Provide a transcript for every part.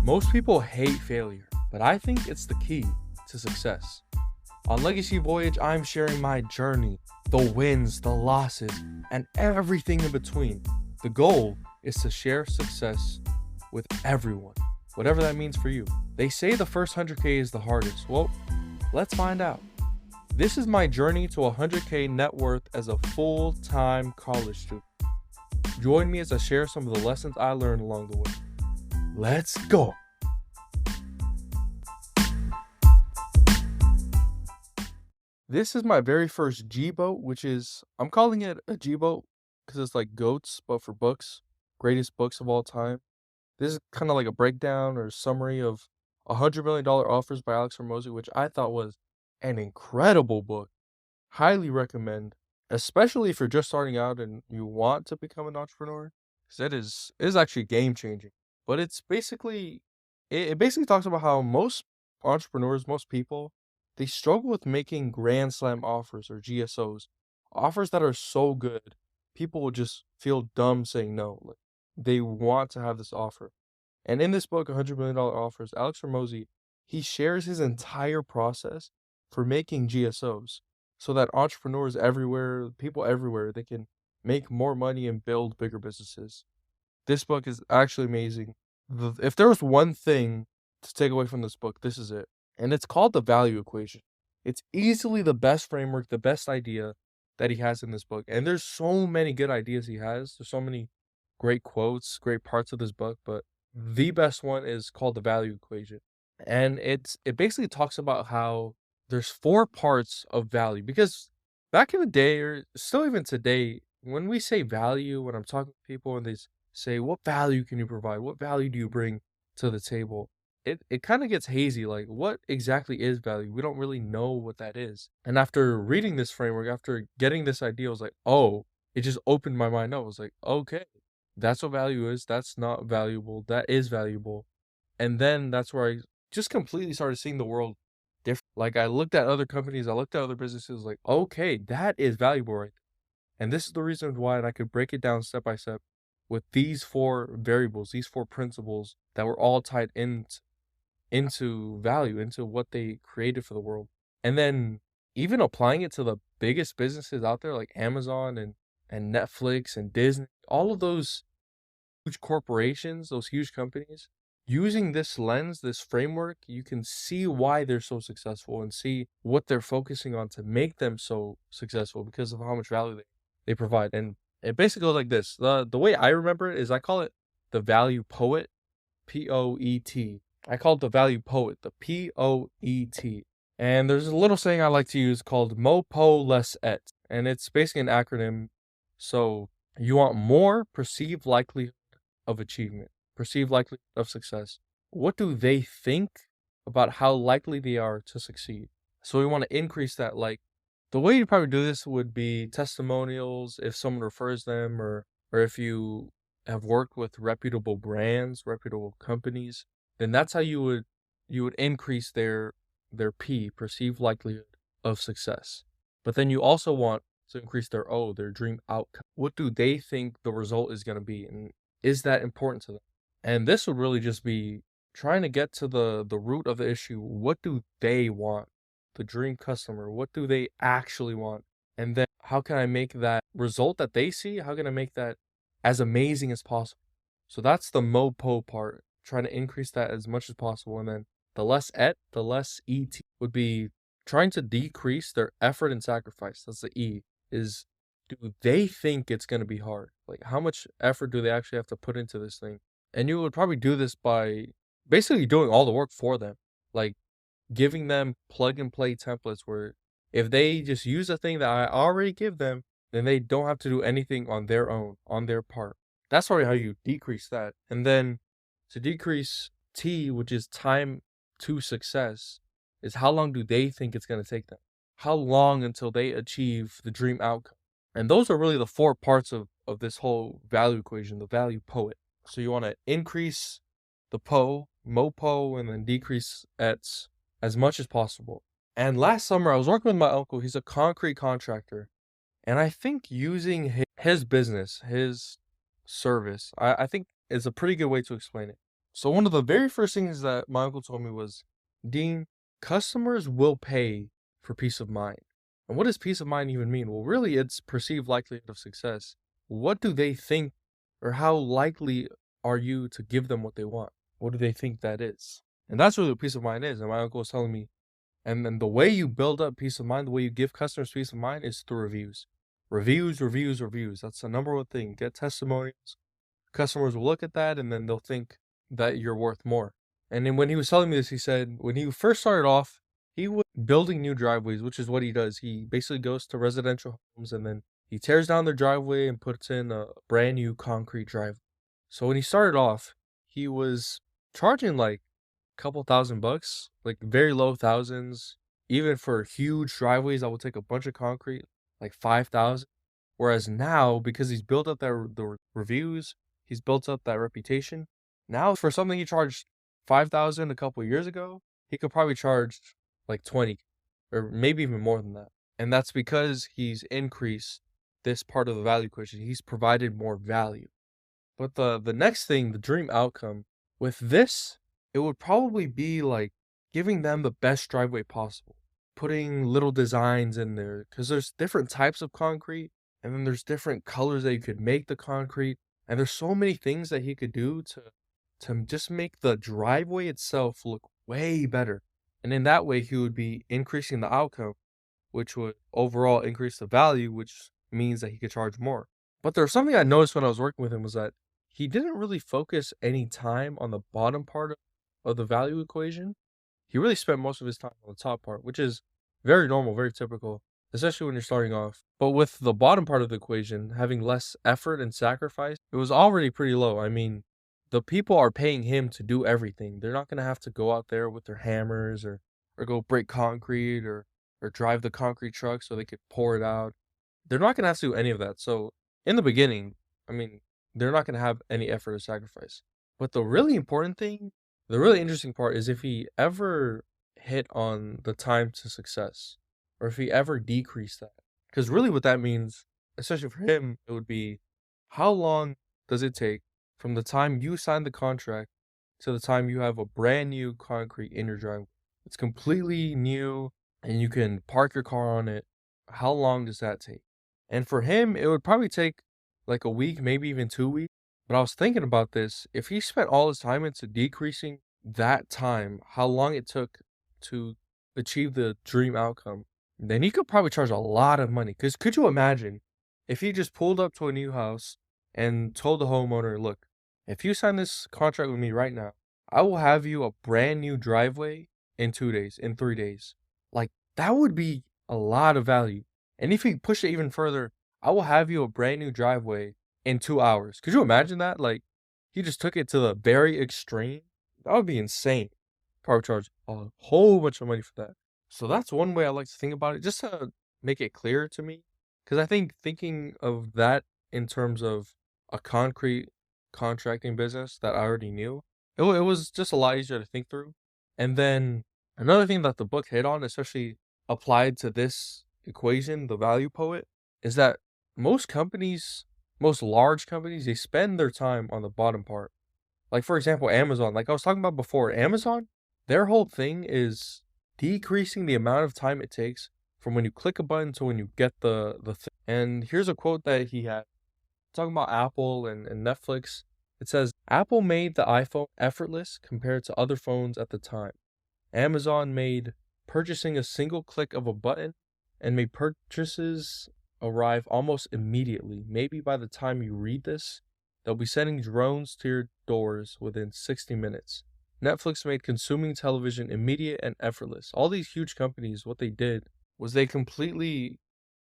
Most people hate failure, but I think it's the key to success. On Legacy Voyage, I'm sharing my journey, the wins, the losses, and everything in between. The goal is to share success with everyone, whatever that means for you. They say the first 100K is the hardest. Well, let's find out. This is my journey to 100K net worth as a full-time college student. Join me as I share some of the lessons I learned along the way. Let's go. This is my very first GBOAT, which is, I'm calling it a GBOAT because it's like GOATs, but for books, greatest books of all time. This is kind of like a breakdown or summary of $100 million Offers by Alex Hormozi, which I thought was an incredible book. Highly recommend, especially if you're just starting out and you want to become an entrepreneur, because it is actually game changing. But it's basically, it basically talks about how most entrepreneurs, most people, they struggle with making grand slam offers or GSOs, offers that are so good, people will just feel dumb saying no. Like, they want to have this offer. And in this book, $100 million Offers, Alex Hormozi, he shares his entire process for making GSOs so that entrepreneurs everywhere, people everywhere, they can make more money and build bigger businesses. This book is actually amazing. If there was one thing to take away from this book, this is it. And it's called the value equation. It's easily the best framework, the best idea that he has in this book. And there's so many good ideas he has. There's so many great quotes, great parts of this book, but the best one is called the value equation. And it basically talks about how there's 4 parts of value, because back in the day, or still even today, when we say value, when I'm talking to people and they say, what value can you provide? What value do you bring to the table? It kind of gets hazy. Like, what exactly is value? We don't really know what that is. And after reading this framework, after getting this idea, I was like, oh, it just opened my mind up. I was like, okay, that's what value is. That's not valuable. That is valuable. And then that's where I just completely started seeing the world different. Like, I looked at other companies, I looked at other businesses, like, okay, that is valuable, right? And this is the reason why, and I could break it down step by step with these 4 variables, these 4 principles that were all tied into value, into what they created for the world. And then even applying it to the biggest businesses out there like Amazon and Netflix and Disney, all of those huge corporations, those huge companies, using this lens, this framework, you can see why they're so successful and see what they're focusing on to make them so successful because of how much value they provide. And it basically goes like this. The way I remember it is I call it the value poet, P-O-E-T. I call it the value poet, the P-O-E-T. And there's a little saying I like to use called MOPO less et. And it's basically an acronym. So you want more perceived likelihood of achievement, perceived likelihood of success. What do they think about how likely they are to succeed? So we want to increase that. Like, the way you probably do this would be testimonials, if someone refers them, or if you have worked with reputable brands, reputable companies, then that's how you would increase their P, perceived likelihood of success. But then you also want to increase their O, their dream outcome. What do they think the result is going to be, and is that important to them? And this would really just be trying to get to the root of the issue. What do they want? The dream customer, what do they actually want? And then how can I make that result that they see, how can I make that as amazing as possible? So that's the MOPO part, trying to increase that as much as possible. And then the less et, the less et would be trying to decrease their effort and sacrifice. That's the E, is do they think it's going to be hard? Like, how much effort do they actually have to put into this thing? And you would probably do this by basically doing all the work for them. Like, giving them plug and play templates where if they just use a thing that I already give them, then they don't have to do anything on their own, on their part. That's probably how you decrease that. And then to decrease T, which is time to success, is how long do they think it's going to take them? How long until they achieve the dream outcome? And those are really the 4 parts of this whole value equation, the value poet. So you want to increase the MOPO, and then decrease ETS as much as possible. And last summer, I was working with my uncle. He's a concrete contractor. And I think using his business, his service, I think is a pretty good way to explain it. So one of the very first things that my uncle told me was, Dean, customers will pay for peace of mind. And what does peace of mind even mean? Well, really, it's perceived likelihood of success. What do they think, or how likely are you to give them what they want? What do they think that is? And that's really what peace of mind is. And my uncle was telling me, and then the way you build up peace of mind, the way you give customers peace of mind is through reviews. Reviews, reviews, reviews. That's the number one thing. Get testimonials. Customers will look at that and then they'll think that you're worth more. And then when he was telling me this, he said when he first started off, he was building new driveways, which is what he does. He basically goes to residential homes and then he tears down their driveway and puts in a brand new concrete driveway. So when he started off, he was charging like a couple $1,000, like very low thousands. Even for huge driveways that will take a bunch of concrete, like 5,000. Whereas now, because he's built up the reviews, he's built up that reputation. Now, for something he charged 5,000 a couple years ago, he could probably charge like 20, or maybe even more than that. And that's because he's increased this part of the value equation. He's provided more value. But the next thing, the dream outcome with this, it would probably be like giving them the best driveway possible, putting little designs in there because there's different types of concrete and then there's different colors that you could make the concrete, and there's so many things that he could do to just make the driveway itself look way better. And in that way, he would be increasing the outcome, which would overall increase the value, which means that he could charge more. But there's something I noticed when I was working with him was that he didn't really focus any time on the bottom part of the value equation. He really spent most of his time on the top part, which is very normal, very typical, especially when you're starting off. But with the bottom part of the equation having less effort and sacrifice, it was already pretty low. I mean, the people are paying him to do everything. They're not going to have to go out there with their hammers or go break concrete or drive the concrete truck so they could pour it out. They're not going to have to do any of that. So in the beginning, I mean, they're not going to have any effort or sacrifice. But the really important thing, the really interesting part is if he ever hit on the time to success or if he ever decreased that. Because really what that means, especially for him, it would be how long does it take from the time you sign the contract to the time you have a brand new concrete in your driveway? It's completely new and you can park your car on it. How long does that take? And for him, it would probably take like a week, maybe even 2 weeks. But I was thinking about this. If he spent all his time into decreasing that time, how long it took to achieve the dream outcome, then he could probably charge a lot of money. Because could you imagine if he just pulled up to a new house and told the homeowner, look, if you sign this contract with me right now, I will have you a brand new driveway in 2 days, in 3 days. Like, that would be a lot of value. And if he pushed it even further, I will have you a brand new driveway in 2 hours. Could you imagine that? Like, he just took it to the very extreme. That would be insane. Probably charge a whole bunch of money for that. So that's one way I like to think about it, just to make it clear to me. Because I think thinking of that in terms of a concrete contracting business that I already knew, it was just a lot easier to think through. And then another thing that the book hit on, especially applied to this equation, the value poet, is that most companies, most large companies, they spend their time on the bottom part. Like, for example, Amazon, like I was talking about before, Amazon, their whole thing is decreasing the amount of time it takes from when you click a button to when you get the thing. And here's a quote that he had talking about Apple and Netflix. It says, Apple made the iPhone effortless compared to other phones at the time. Amazon made purchasing a single click of a button and made purchases arrive almost immediately. Maybe by the time you read this, they'll be sending drones to your doors within 60 minutes. Netflix made consuming television immediate and effortless. All these huge companies, what they did was they completely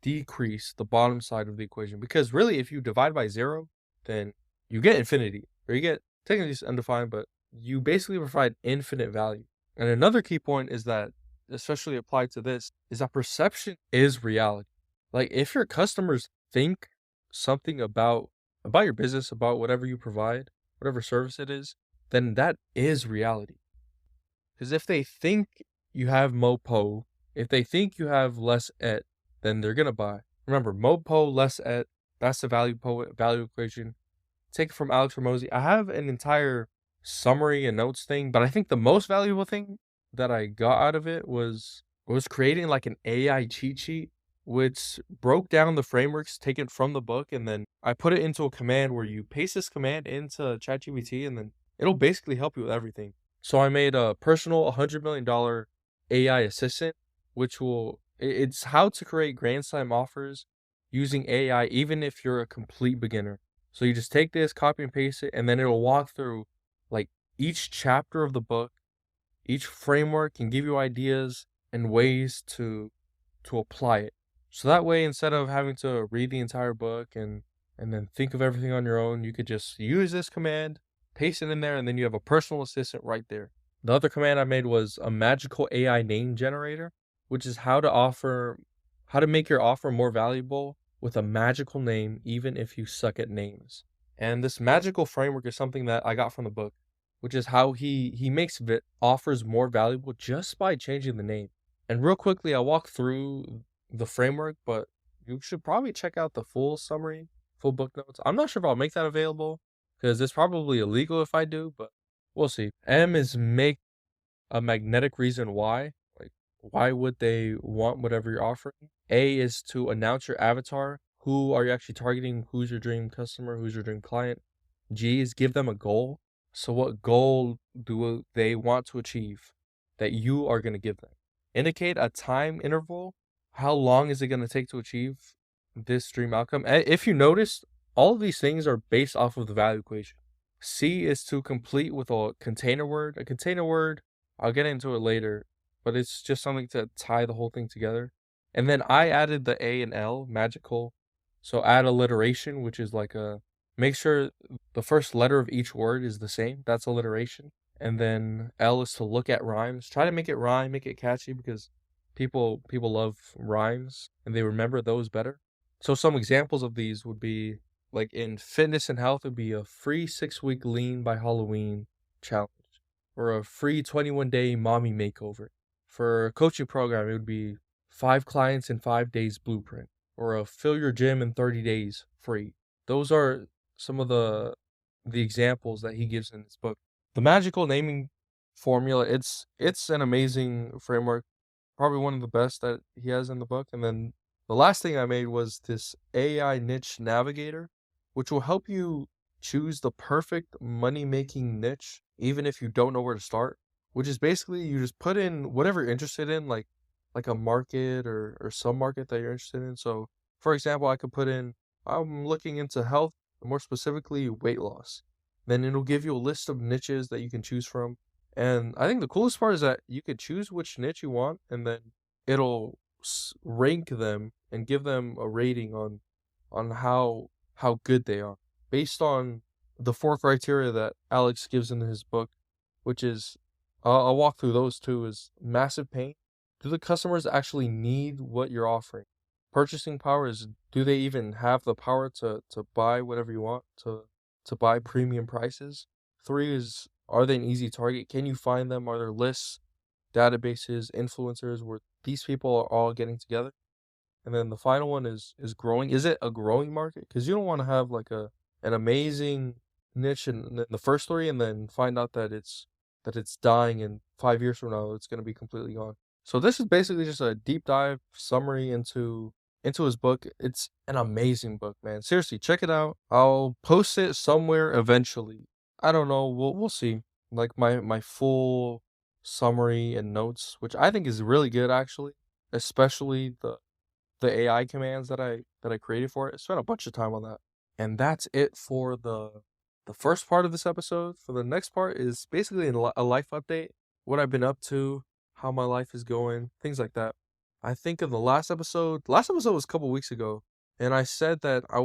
decreased the bottom side of the equation. Because really, if you divide by 0, then you get infinity. Or you get, technically it's undefined, but you basically provide infinite value. And another key point is that, especially applied to this, is that perception is reality. Like, if your customers think something about your business, about whatever you provide, whatever service it is, then that is reality. Because if they think you have MoPo, if they think you have less et, then they're gonna buy. Remember, MoPo less et, that's the value equation. Take it from Alex Hormozi. I have an entire summary and notes thing, but I think the most valuable thing that I got out of it was creating like an AI cheat sheet, which broke down the frameworks taken from the book, and then I put it into a command where you paste this command into ChatGPT, and then it'll basically help you with everything. So I made a personal $100 million AI assistant, which it's how to create grand slam offers using AI, even if you're a complete beginner. So you just take this, copy and paste it, and then it'll walk through like each chapter of the book, each framework, and give you ideas and ways to apply it. So that way, instead of having to read the entire book and then think of everything on your own, you could just use this command, paste it in there, and then you have a personal assistant right there. The other command I made was a magical AI name generator, which is how to make your offer more valuable with a magical name, even if you suck at names. And this magical framework is something that I got from the book, which is how he makes offers more valuable just by changing the name. And real quickly, I'll walk through the framework, but you should probably check out the full summary, full book notes. I'm not sure if I'll make that available because it's probably illegal if I do, but we'll see. M is make a magnetic reason why. Like, why would they want whatever you're offering? A is to announce your avatar. Who are you actually targeting? Who's your dream customer? Who's your dream client? G is give them a goal. So what goal do they want to achieve that you are going to give them? Indicate a time interval. How long is it going to take to achieve this dream outcome? If you notice, all of these things are based off of the value equation. C is to complete with a container word. A container word, I'll get into it later, but it's just something to tie the whole thing together. And then I added the A and L, magical. So add alliteration, which is like make sure the first letter of each word is the same. That's alliteration. And then L is to look at rhymes. Try to make it rhyme, make it catchy because people love rhymes and they remember those better. So some examples of these would be like in fitness and health would be a free 6-week lean by Halloween challenge or a free 21-day mommy makeover. For a coaching program, it would be 5 clients in 5 days blueprint or a fill your gym in 30 days free. Those are some of the examples that he gives in his book. The magical naming formula, it's an amazing framework, probably one of the best that he has in the book. And then the last thing I made was this AI niche navigator, which will help you choose the perfect money-making niche, even if you don't know where to start, which is basically you just put in whatever you're interested in, like a market or some market that you're interested in. So, for example, I could put in, I'm looking into health, more specifically weight loss. Then it'll give you a list of niches that you can choose from. And I think the coolest part is that you could choose which niche you want, and then it'll rank them and give them a rating on how good they are based on the 4 criteria that Alex gives in his book, which is I'll walk through those two. Is massive pain. Do the customers actually need what you're offering? Purchasing power is, do they even have the power to buy whatever you want, to buy premium prices? 3 is, are they an easy target? Can you find them? Are there lists, databases, influencers where these people are all getting together? And then the final one is growing. Is it a growing market? Because you don't want to have like an amazing niche in the first 3 and then find out that it's dying and 5 years from now it's going to be completely gone. So this is basically just a deep dive summary into his book. It's an amazing book, man. Seriously, check it out. I'll post it somewhere eventually. I don't know. We'll see. Like my full summary and notes, which I think is really good actually, especially the AI commands that I created for it. I spent a bunch of time on that. And that's it for the first part of this episode. For the next part is basically a life update, what I've been up to, how my life is going, things like that. I think in the last episode was a couple weeks ago, and I said that I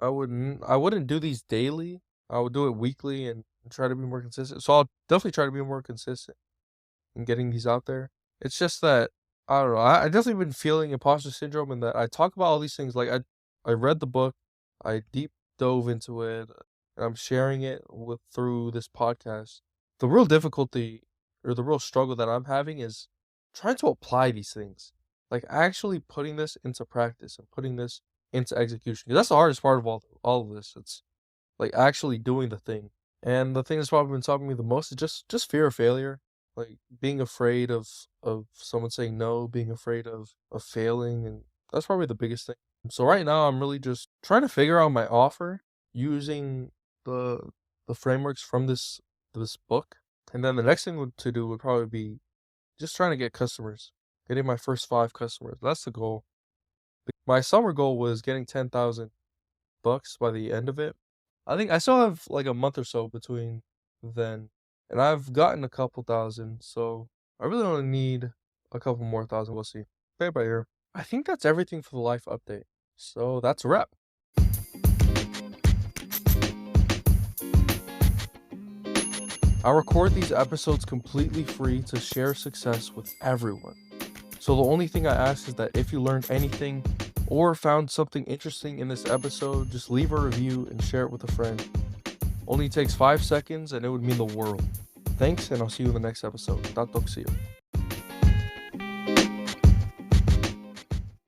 wouldn't do these daily. I would do it weekly and try to be more consistent. So I'll definitely try to be more consistent in getting these out there. It's just that I don't know. I definitely been feeling imposter syndrome, and that I talk about all these things. Like I read the book, I deep dove into it, and I'm sharing it through this podcast. The real difficulty or the real struggle that I'm having is trying to apply these things, like actually putting this into practice and putting this into execution. 'Cause that's the hardest part of all of this. It's like actually doing the thing. And the thing that's probably been stopping me the most is just fear of failure, like being afraid of someone saying no, being afraid of failing, and that's probably the biggest thing. So right now, I'm really just trying to figure out my offer using the the frameworks from this book, and then the next thing to do would probably be just trying to get customers, getting my first 5 customers. That's the goal. My summer goal was getting 10,000 bucks by the end of it. I think I still have like a month or so between then, and I've gotten a couple thousand, so I really only need a couple more thousand. We'll see. Play it by ear. I think that's everything for the life update. So that's a wrap. I record these episodes completely free to share success with everyone. So the only thing I ask is that if you learned anything or found something interesting in this episode, just leave a review and share it with a friend. Only takes 5 seconds and it would mean the world. Thanks, and I'll see you in the next episode. Tatok, see you.